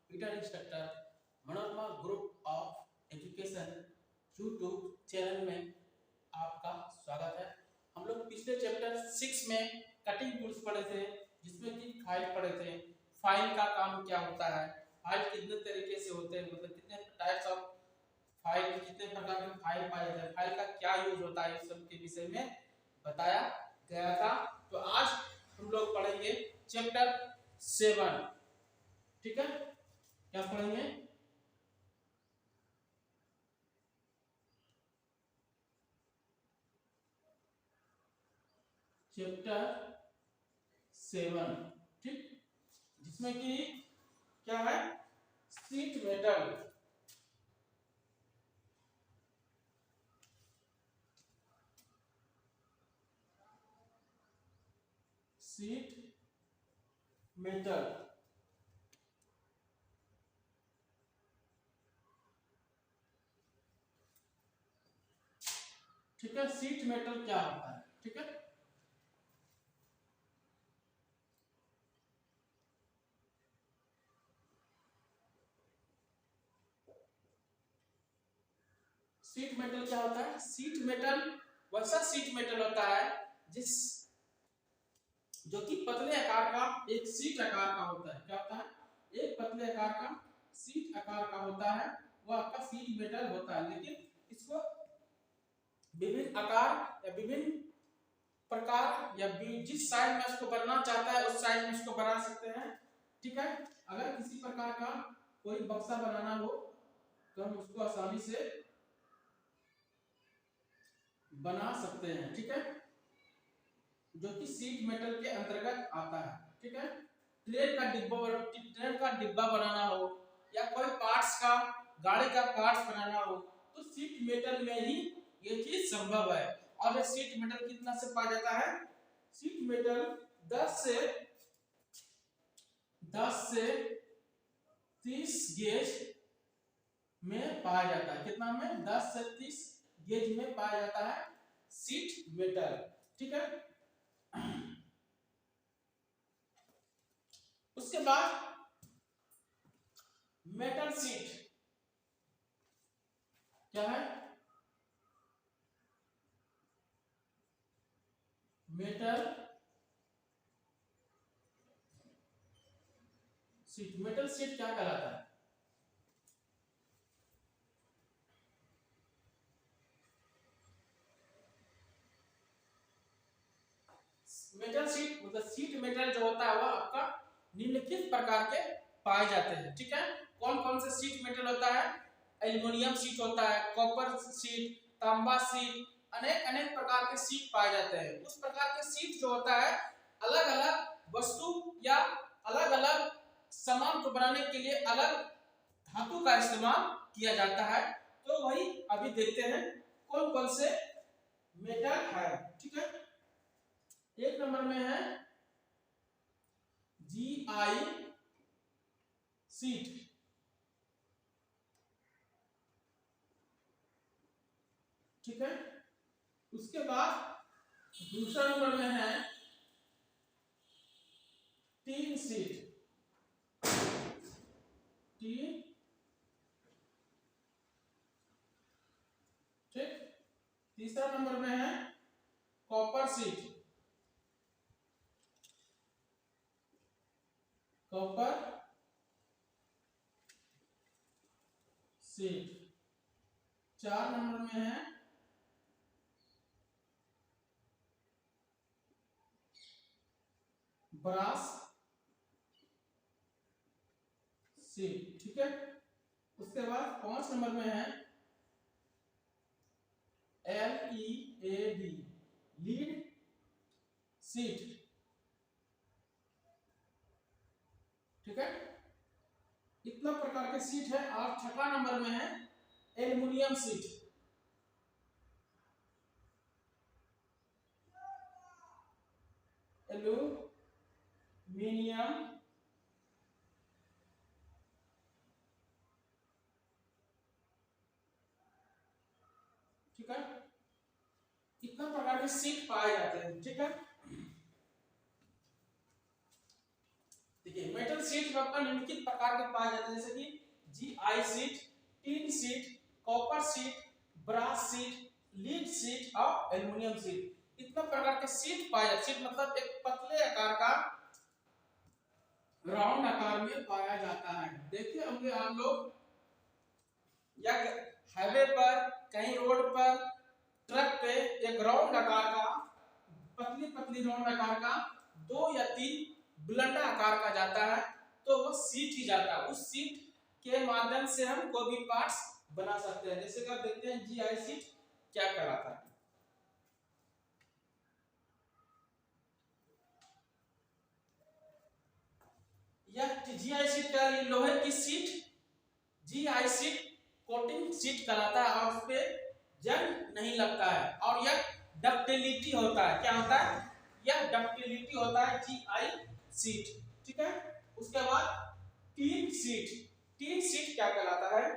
Tutor instructor Manorama group of education YouTube channel में आपका स्वागत है। हम लोग पिछले चैप्टर 6 में कटिंग टूल्स पढ़े थे, जिसमें कि फाइल पढ़े थे। फाइल का काम क्या होता है, फाइल कितने तरीके से होते हैं, मतलब कितने टाइप्स ऑफ फाइल, कितने प्रकार के फाइल पाए जाते हैं, फाइल का क्या यूज होता है, इस सब के विषय में बताया गया था। तो आज हम लोग पढ़ेंगे चैप्टर 7। ठीक है, क्या पढ़ेंगे? चैप्टर 7, ठीक, जिसमें कि क्या है, शीट मेटल। शीट मेटल, ठीक है। शीट मेटल क्या होता है, ठीक है। शीट मेटल क्या होता है? शीट मेटल वैसा शीट मेटल होता है जिस जो कि पतले आकार का एक शीट आकार का होता है। क्या होता है? एक पतले आकार का शीट आकार का होता है, वो आपका शीट मेटल होता है। लेकिन इसको विभिन्न आकार या विभिन्न प्रकार या जिस साइज में इसको बनाना चाहता है उस साइज में इसको बना सकते हैं। ठीक है, अगर किसी प्रकार का कोई बक्सा बनाना हो तो हम उसको आसानी से बना सकते हैं। ठीक है, जो कि शीट मेटल के अंतर्गत आता है। ठीक है, ट्रेन का डिब्बा बनाना हो या कोई पार्ट्स का, गाड़ी का पार्ट्स बनाना हो तो शीट मेटल में ही ये चीज संभव है। और ये शीट मेटल कितना से पाया जाता है? शीट मेटल 10 से 30 गेज में पाया जाता है। कितना में? 10 से 30 गेज में पाया जाता है शीट मेटल। ठीक है, उसके बाद मेटल शीट क्या है? मेटल शीट, मेटल शीट क्या कहलाता है? मेटल शीट मतलब शीट मेटल जो होता है वो आपका निम्नलिखित प्रकार के पाए जाते हैं। ठीक है, कौन कौन से शीट मेटल होता है? एल्युमिनियम शीट होता है, कॉपर शीट, तांबा शीट, अनेक अनेक प्रकार के शीट पाए जाते हैं। उस प्रकार के शीट जो होता है अलग अलग वस्तु या अलग अलग सामान को बनाने के लिए अलग धातु का इस्तेमाल किया जाता है। तो वही अभी देखते हैं कौन कौन से मेटल है। ठीक है, एक नंबर में है GI शीट। ठीक है, उसके बाद दूसरा नंबर में है टीन शीट। टीन, ठीक। तीसरा नंबर में है copper sheet. Copper sheet. 4 number में है ब्रास शीट। ठीक है, उसके बाद 5 नंबर में है LED लीड शीट। ठीक है, इतना प्रकार के शीट है। और छठा नंबर में है एल्युमिनियम शीट। एल्युमिनियम ठीक है, इतना प्रकार के शीट पाए जाते हैं। ठीक है, देखिए मेटल शीट में अपना निम्नलिखित प्रकार के पाए जाते हैं, जैसे कि GI sheet, tin sheet, copper sheet, brass sheet, lead sheet और एल्युमिनियम शीट। इतना प्रकार के शीट पाए जाते। शीट मतलब एक पतले आकार का राउंड आकार में पाया जाता है। देखिए होंगे आप लोग या हाईवे पर, कहीं रोड पर, ट्रक पे एक राउंड आकार का, पतली पतली राउंड आकार का 2 या 3 बुलंदा आकार का जाता है, तो वो सीट ही जाता है। उस सीट के माध्यम से हम कोई भी पार्ट्स बना सकते हैं। जैसे कि आप देखते हैं जीआई सीट क्या कहलाता है। यह जीआई सीट का ये लोहे की seat GI seat coating seat कहलाता है और उस पे जंग नहीं लगता है और यह डक्टिलिटी होता है। क्या होता है? यह डक्टिलिटी होता है जीआई सीट। ठीक है, उसके बाद टीन सीट। टीन सीट क्या कहलाता है?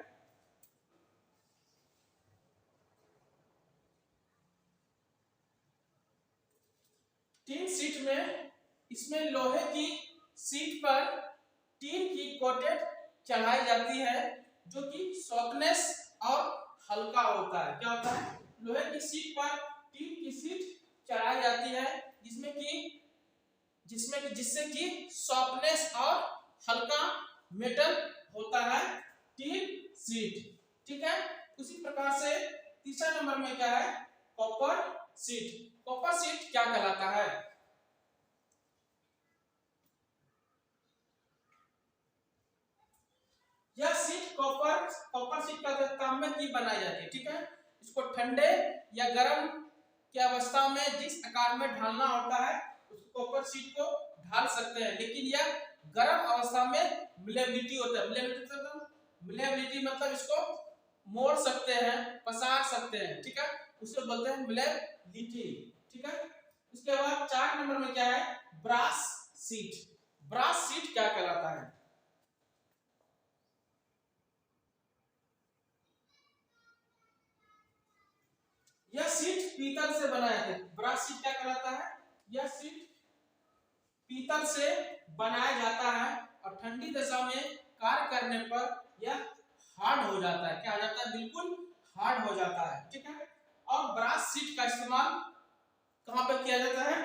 टीन सीट में इसमें लोहे की सीट पर टीन की कोटेड चढ़ाई जाती है जो कि सॉफ्टनेस और हल्का होता है। क्या होता है? लोहे की सीट पर टीन की सीट चढ़ाई जाती है जिससे कि सॉफ्टनेस और हल्का मेटल होता है टीन सीट। ठीक है, उसी प्रकार से तीसरा नंबर में क्या है? Copper seat. कॉपर सीट क्या कहलाता है? यह सीट कॉपर सीट का काम में की बनाई जाती है। ठीक है, इसको ठंडे या गर्म की अवस्था में जिस आकार में ढालना होता है उसको कॉपर सीट को ढाल सकते हैं, लेकिन यह गर्म अवस्था में मिलेबिलिटी होता है। मिलेबिलिटी मतलब इसको मोड़ सकते हैं, पसार सकते हैं। ठीक है, उसे बोलते हैं मिलेबिलिटी। ठीक है, उसके बाद 4 नंबर में क्या है? Brass seat. ब्रास सीट क्या कहलाता है? यह सीट पीतल से बनाया है। ब्रास सीट क्या कहलाता है? यह सीट पीतल से बनाया जाता है और ठंडी दशा में कार्य करने पर यह हार्ड हो जाता है। क्या हो जाता है? बिल्कुल हार्ड हो जाता है। ठीक है, और ब्रास सीट का इस्तेमाल कहां पर किया जाता है?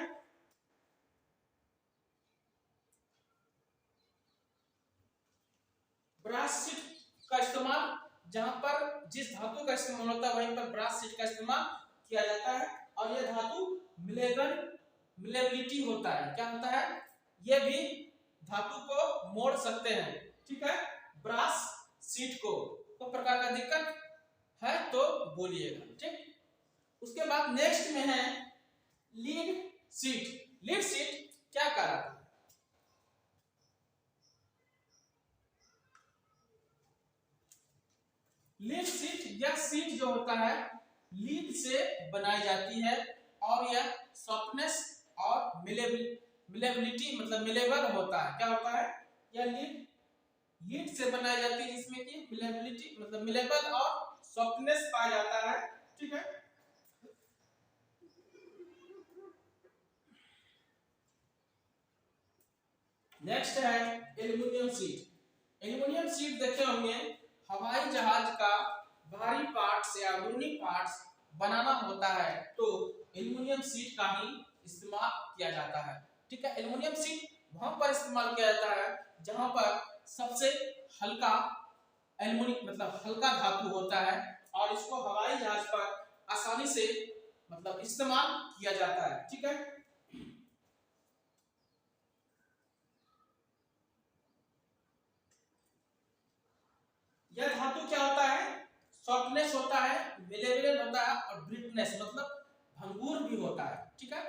ब्रास सीट का इस्तेमाल जहां पर जिस धातु का इस्तेमाल होता है वहीं पर ब्रास सीट का इस्तेमाल किया जाता है और यह धातु मिलेबिलिटी होता है। क्या होता है? यह भी धातु को मोड़ सकते हैं। ठीक है, ब्रास सीट को कोई प्रकार का दिक्कत है तो बोलिएगा। ठीक, उसके बाद नेक्स्ट में है लीड सीट। लीड सीट क्या कहलाता है? लीड सीट, यह सीट जो होता है लीड से बनाई जाती है और यह सॉफ्टनेस और मिलेबिलिटी मतलब मिलेबल होता है। क्या होता है? यह लीड से बनाई जाती है जिसमें कि मिलेबिलिटी मतलब मिलेबल और सॉफ्टनेस पाया जाता है। ठीक है, नेक्स्ट है एल्युमिनियम सीट। एल्युमिनियम सीट देखे होंगे हवाई जहाज का भारी पार्ट्स या अंदरूनी पार्ट्स बनाना होता है तो एल्युमिनियम सीट का ही इस्तेमाल किया जाता है। ठीक है, एल्युमिनियम सीट वहां पर इस्तेमाल किया जाता है जहां पर सबसे हल्का एल्युमिनियम मतलब हल्का धातु होता है और इसको हवाई जहाज पर आसानी से मतलब इस्तेमाल किया जाता है। ठीक है, यह धातु क्या होता है? सॉफ्टनेस होता है, मिलेबल होता है और ब्रिटनेस मतलब भंगुर भी होता है। ठीक है,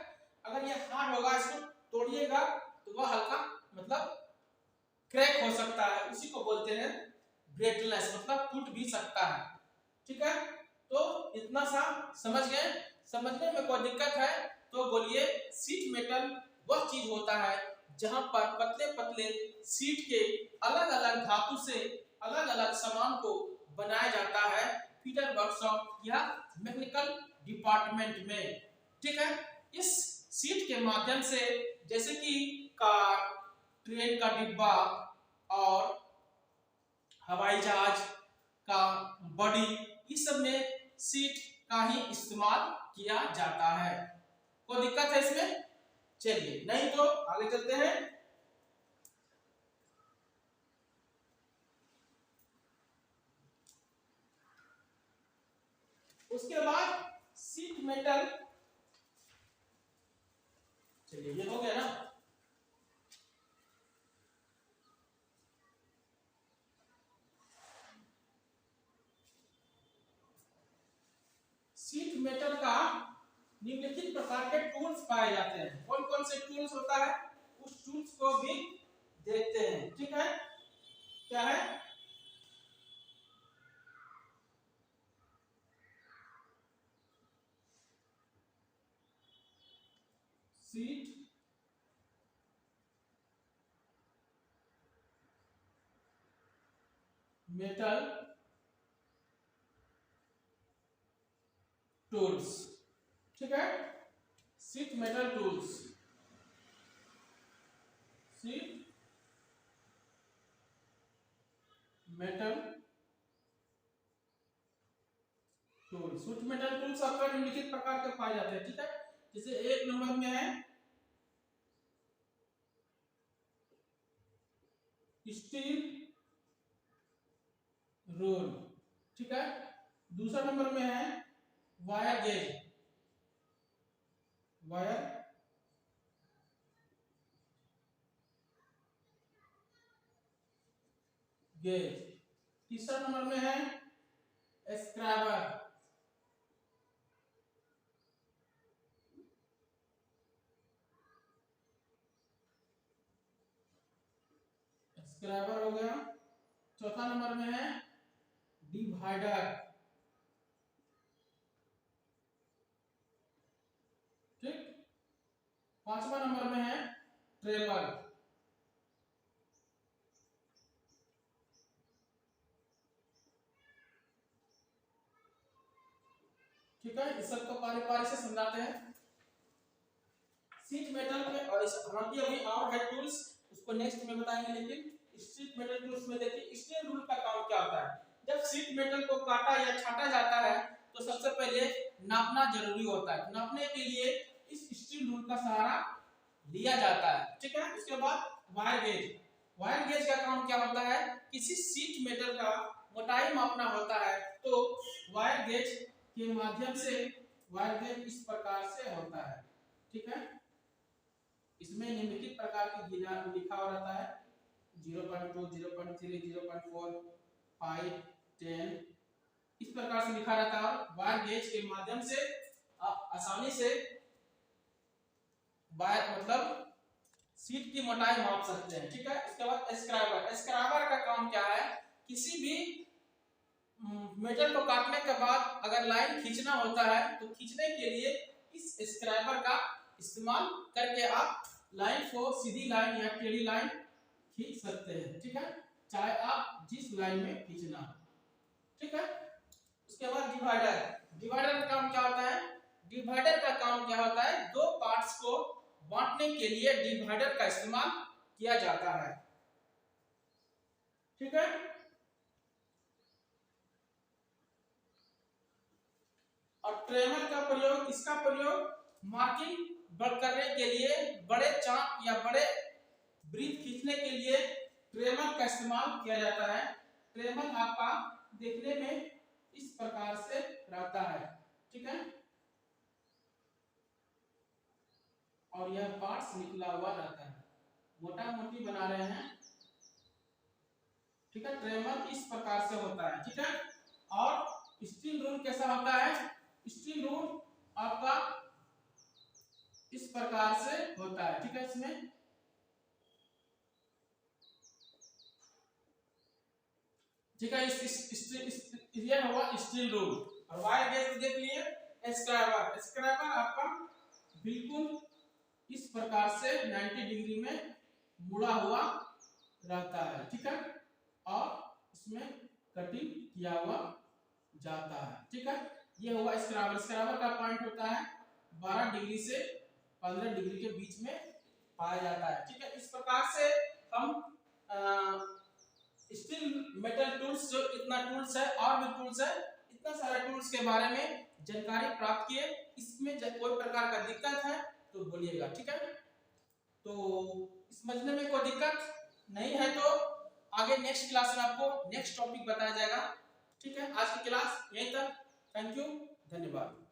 अगर यह हार्ड होगा इसको तोड़िएगा तो वह हल्का मतलब क्रैक हो सकता है, उसी को बोलते हैं ब्रिटलनेस मतलब टूट भी सकता है। ठीक है, तो इतना सा समझ गए? समझने में कोई दिक्कत है तो बोलिए। सीट मेटल वह चीज होता है जहां पर पतले पतले सीट के अलग अलग धातु से अलग अलग सामान को बनाया जाता है फीटर वर्कशॉप या मैकेनिकल डिपार्टमेंट में। ठीक है, इस सीट के माध्यम से जैसे कि कार, ट्रेन का डिब्बा और हवाई जहाज का बॉडी, इस सब में सीट का ही इस्तेमाल किया जाता है। कोई दिक्कत है इसमें? चलिए, नहीं तो आगे चलते हैं। उसके बाद सीट मेटल, चलिए ये हो गया ना। सीट मेटल का निम्नलिखित प्रकार के टूल्स पाए जाते हैं। कौन कौन से टूल्स होता है, उस टूल्स को भी देखते हैं। ठीक है, क्या है? Seat metal tools. ठीक है, seat metal tools, seat metal tools. Seat metal tools आपका निम्नलिखित प्रकार के पाए जाते हैं। ठीक है, जैसे एक नंबर में है स्टील रोल। ठीक है, दूसरा नंबर में है वायर गेज, वायर गेज। तीसरा नंबर में है स्क्रैबर, स्क्रैबर हो गया। चौथा नंबर में है डिवाइडर। ठीक, पांचवा नंबर में है ट्रेबल। ठीक है, इस सबको पारी पारी से समझाते हैं। सीट मेटल में और हालांकि अभी और है टूल्स, उसको नेक्स्ट में बताएंगे। लेकिन सीट मेटल टूल्स में देखिए स्टील रूल का काम क्या होता है। जब सीट मेटल को काटा या छाटा जाता है तो सबसे पहले नापना जरूरी होता है। नापने के लिए इस स्टील रूल का सहारा लिया जाता है। ठीक है, उसके बाद वायर गेज। वायर गेज का काम क्या होता है, किसी सीट मेटल का मोटाई मापना होता है तो वायर गेज के माध्यम से, वायर गेज इस प्रकार से होता है। ठीक है, इसमें निम्नलिखित प्रकार की लिखा हुआ रहता है 0.2, 0.3, 0.4, 5, 10, इस प्रकार से लिखा रहता है। वायर गेज के माध्यम से आप आसानी से वायर मतलब सीट की मोटाई माप सकते हैं। ठीक है, इसके बाद स्क्रैबर। स्क्रैबर का काम क्या है, किसी भी मेटल को काटने के बाद अगर लाइन खींचना होता है तो खींचने के लिए इस स्क्रैबर का इस्तेमाल करके आप लाइन को सीधी लाइन या टेढ़ी लाइन खींच सकते हैं। ठीक है, चाहे आप जिस लाइन में खींचना हो। ठीक है, उसके बाद डिवाइडर। डिवाइडर का काम क्या होता है, डिवाइडर का काम क्या होता है, दो पार्ट्स को बांटने के लिए डिवाइडर का इस्तेमाल किया जाता है। ठीक है, और ट्रेमर का प्रयोग, इसका प्रयोग मार्किंग करने के लिए, बड़े चाक या बड़े ब्रीथ खींचने के लिए ट्रेमर का इस्तेमाल किया जाता है। ट्रेमर आपका देखने में इस प्रकार से रहता है। ठीक है, और यह पार्ट्स निकला हुआ रहता है, मोटा मोटी बना रहे हैं। ठीक है, ट्रेमर इस प्रकार से होता है। ठीक है, और स्टील रूल कैसा होता है, स्टील रूल आपका इस प्रकार से होता है। ठीक है, इसमें ठीक है, यह हुआ स्टील रूल। और वायर गेज देख लिए। स्क्रैबर, स्क्रैबर आपका बिल्कुल इस प्रकार से 90 डिग्री में मुड़ा हुआ रहता है। ठीक है, और इसमें कटिंग किया हुआ जाता है। ठीक है, यह हुआ स्क्रैबर। स्क्रैबर का पॉइंट होता है 12 डिग्री से 15 डिग्री के बीच में पाया जाता है। ठीक है, इस प्रकार से हम स्टील मेटल टूल्स जो इतना टूल्स है और भी टूल्स है, इतना सारा टूल्स के बारे में जानकारी प्राप्त किए। इसमें जब कोई प्रकार का दिक्कत है तो बोलिएगा, ठीक है। तो समझने में कोई दिक्कत नहीं है तो आगे नेक्स्ट क्लास में आपको नेक्स्ट टॉपिक बताया जाएगा, ठीक है। आज की क्लास यहीं तक। थैंक यू, धन्यवाद।